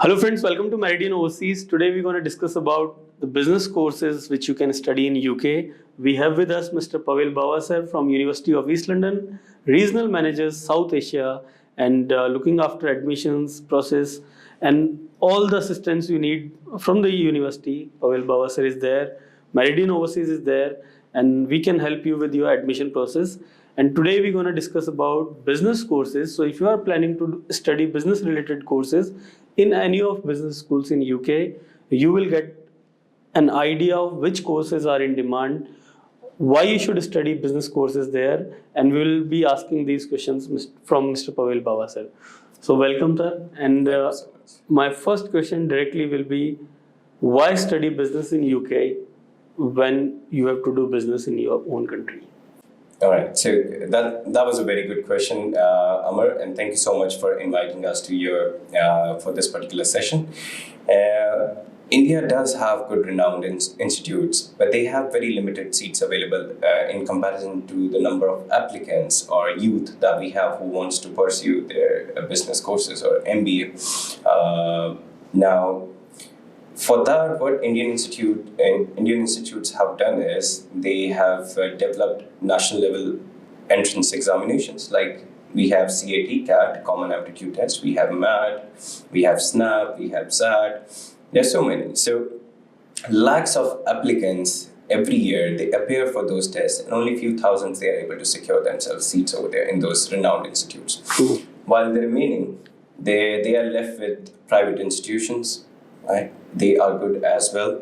Hello friends, welcome to Meridian Overseas. Today we're going to discuss about the business courses which you can study in UK. We have with us Mr. Pavel Bawasar from University of East London, Regional Managers South Asia, and looking after admissions process and all the assistance you need from the university. Pavel Bawasar is there, Meridian Overseas is there, and we can help you with your admission process. And today we're going to discuss about business courses. So if you are planning to study business related courses in any of business schools in UK, you will get an idea of which courses are in demand, why you should study business courses there, and we will be asking these questions from Mr. Pavel Bawasar. So welcome sir. And my first question directly will be, why study business in UK when you have to do business in your own country? All right, so that was a very good question, Amar, and thank you so much for inviting us to your for this particular session. India does have good renowned institutes, but they have very limited seats available in comparison to the number of applicants or youth that we have who wants to pursue their business courses or MBA. Now, for that, what Indian institutes have done is they have developed national level entrance examinations. Like we have CAT, Common Aptitude Test, we have MAT, we have SNAP, we have SAT. There's so many. So lakhs of applicants every year, they appear for those tests, and only a few thousands they are able to secure themselves seats over there in those renowned institutes. Cool. While the remaining, they are left with private institutions. Right? They are good as well,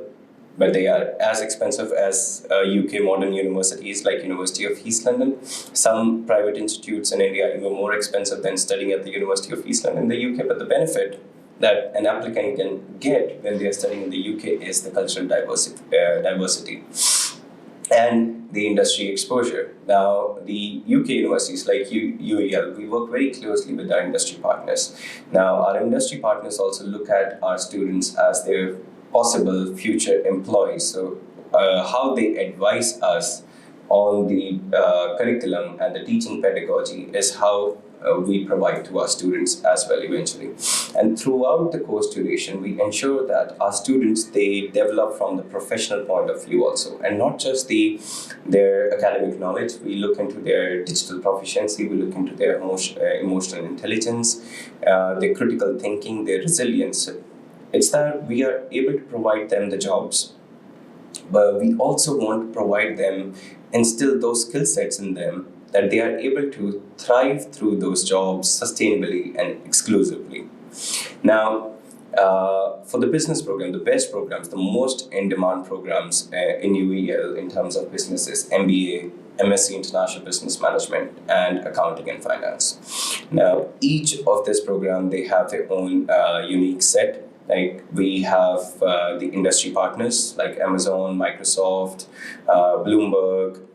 but they are as expensive as UK modern universities like University of East London. Some private institutes in India are even more expensive than studying at the University of East London in the UK. But the benefit that an applicant can get when they are studying in the UK is the cultural diversity and the industry exposure. Now, the UK universities like UEL, we work very closely with our industry partners. Now, our industry partners also look at our students as their possible future employees. So, how they advise us on the curriculum and the teaching pedagogy is how we provide to our students as well eventually. And throughout the course duration, we ensure that our students, they develop from the professional point of view also, and not just their academic knowledge. We look into their digital proficiency, we look into their emotional intelligence, their critical thinking, their resilience. It's that we are able to provide them the jobs, but we also want to provide them, instill those skill sets in them that they are able to thrive through those jobs sustainably and exclusively. Now, for the business program, the best programs, the most in-demand programs in UEL in terms of business is MBA, MSc International Business Management, and Accounting and Finance. Now, each of this program, they have their own unique set. Like we have the industry partners like Amazon, Microsoft, Bloomberg,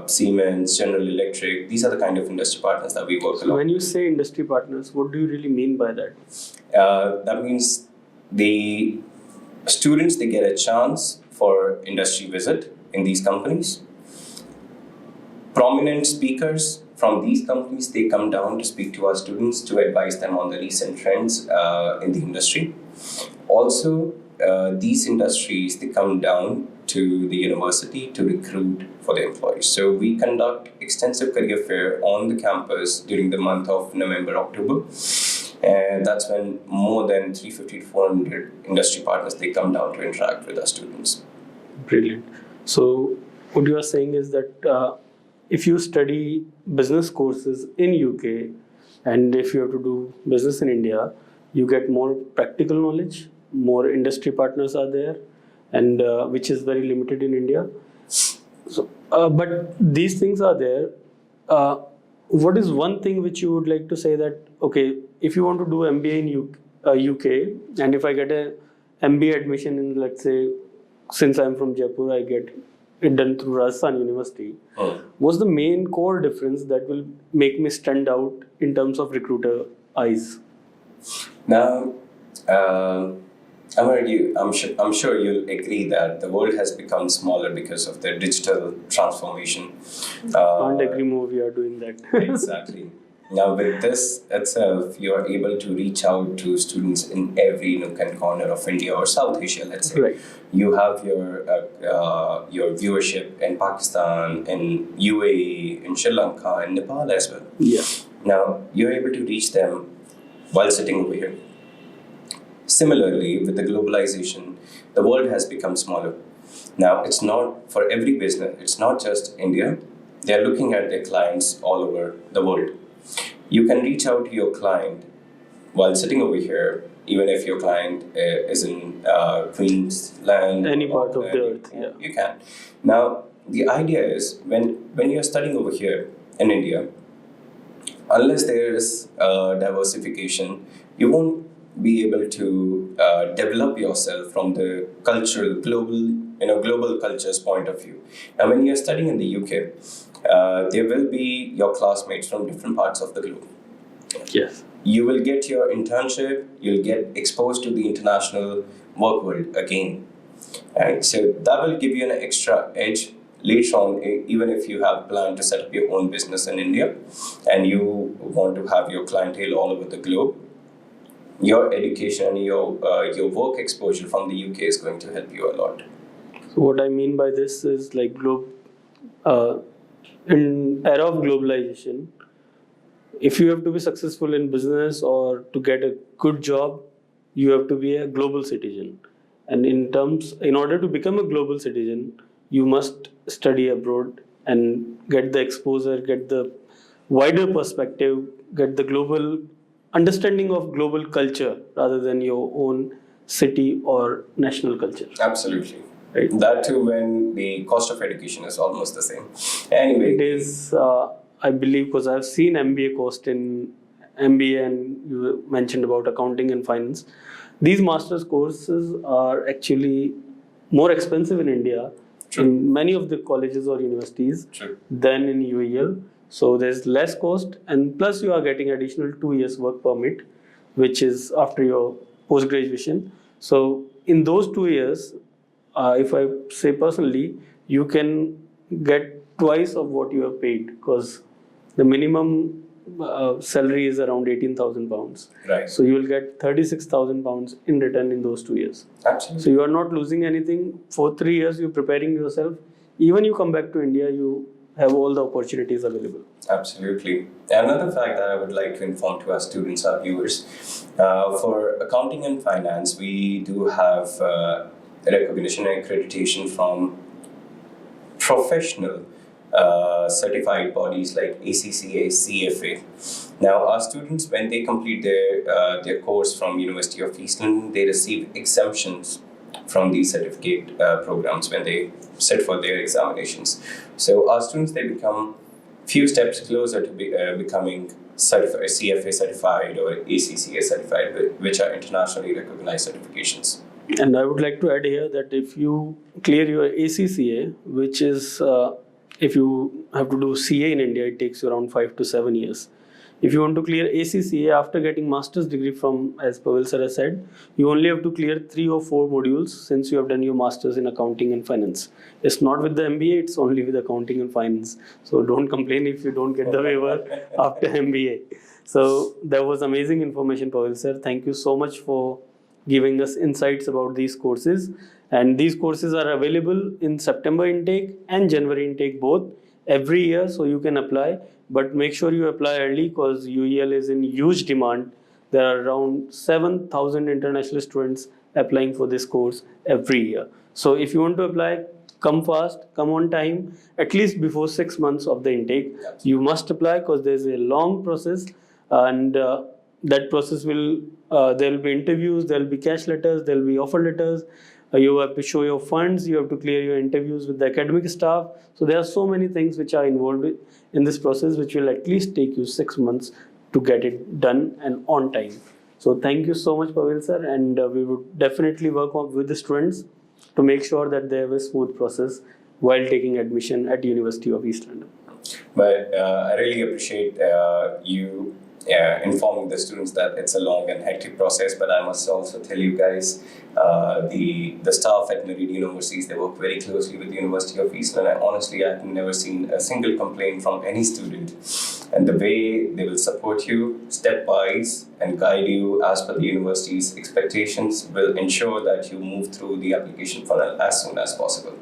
Siemens, General Electric. These are the kind of industry partners that we work along. When you say industry partners, what do you really mean by that? That means the students, they get a chance for industry visit in these companies. Prominent speakers from these companies, they come down to speak to our students to advise them on the recent trends in the industry. Also, these industries, they come down to the university to recruit for the employees. So we conduct extensive career fair on the campus during the month of November, October. And that's when more than 350 to 400 industry partners, they come down to interact with our students. Brilliant. So what you are saying is that if you study business courses in UK and if you have to do business in India, you get more practical knowledge, more industry partners are there, and which is very limited in India. So, but these things are there. What is one thing which you would like to say that, okay, if you want to do MBA in UK, and if I get a MBA admission in, let's say, since I'm from Jaipur, I get it done through Rajasthan University. What's the main core difference that will make me stand out in terms of recruiter eyes? Now, I'm sure you'll agree that the world has become smaller because of the digital transformation. Can't agree more, we are doing that. Exactly. Now, with this itself, you are able to reach out to students in every nook and corner of India or South Asia, let's say. Right. You have your viewership in Pakistan, in UAE, in Sri Lanka, in Nepal as well. Yeah. Now, you're able to reach them while sitting over here. Similarly, with the globalization, the world has become smaller. Now, it's not for every business, it's not just India. They're looking at their clients all over the world. You can reach out to your client while sitting over here, even if your client is in Queensland. Any or, part of the earth, yeah. You can. Now, the idea is when you're studying over here in India, unless there is diversification, you won't be able to develop yourself from the cultural, global culture's point of view. And when you're studying in the UK, there will be your classmates from different parts of the globe. Yes. You will get your internship, you'll get exposed to the international work world again. Right? So that will give you an extra edge later on, even if you have planned to set up your own business in India and you want to have your clientele all over the globe. Your education and your work exposure from the UK is going to help you a lot. So what I mean by this is like in era of globalization, if you have to be successful in business or to get a good job, you have to be a global citizen. And in order to become a global citizen, you must study abroad and get the exposure, get the wider perspective, get the global understanding of global culture rather than your own city or national culture. Absolutely. Right. That too, when the cost of education is almost the same. Anyway, It is, I believe, because I've seen MBA cost in MBA, and you mentioned about accounting and finance. These master's courses are actually more expensive in India, True. in many of the colleges or universities, True. than in UEL. So there's less cost, and plus you are getting additional 2 years work permit, which is after your post graduation. So in those 2 years, if I say personally, you can get twice of what you have paid, because the minimum salary is around £18,000. Right. So you will get £36,000 in return in those 2 years. Absolutely. So you are not losing anything. For 3 years, you're preparing yourself. Even you come back to India, you have all the opportunities available. Absolutely. Another fact that I would like to inform to our students, our viewers, for accounting and finance, we do have recognition and accreditation from professional certified bodies like ACCA, CFA. Now, our students, when they complete their course from University of East London, they receive exemptions from these certificate programs when they sit for their examinations. So our students, they become few steps closer to becoming certified, CFA certified or ACCA certified, which are internationally recognized certifications. And I would like to add here that if you clear your ACCA, which is if you have to do CA in India, it takes you around 5 to 7 years. If you want to clear ACCA after getting master's degree from, as Pavel sir has said, you only have to clear 3 or 4 modules since you have done your master's in accounting and finance. It's not with the MBA, it's only with accounting and finance. So don't complain if you don't get the waiver after MBA. So that was amazing information, Pavel sir. Thank you so much for giving us insights about these courses. And these courses are available in September intake and January intake both every year, so you can apply. But make sure you apply early because UEL is in huge demand. There are around 7,000 international students applying for this course every year. So if you want to apply, come fast, come on time, at least before 6 months of the intake. You must apply because there's a long process, and that process will, there will be interviews, there will be cash letters, there will be offer letters. You have to show your funds, you have to clear your interviews with the academic staff. So there are so many things which are involved in this process, which will at least take you 6 months to get it done and on time. So thank you so much, Pavel sir, and we would definitely work with the students to make sure that they have a smooth process while taking admission at University of East London. But I really appreciate you informing the students that it's a long and hectic process. But I must also tell you guys, the staff at Meridian Overseas, they work very closely with the University of East London. Honestly, I've never seen a single complaint from any student. And the way they will support you stepwise and guide you as per the university's expectations will ensure that you move through the application funnel as soon as possible.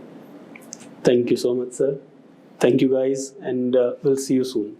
Thank you so much, sir. Thank you, guys, and we'll see you soon.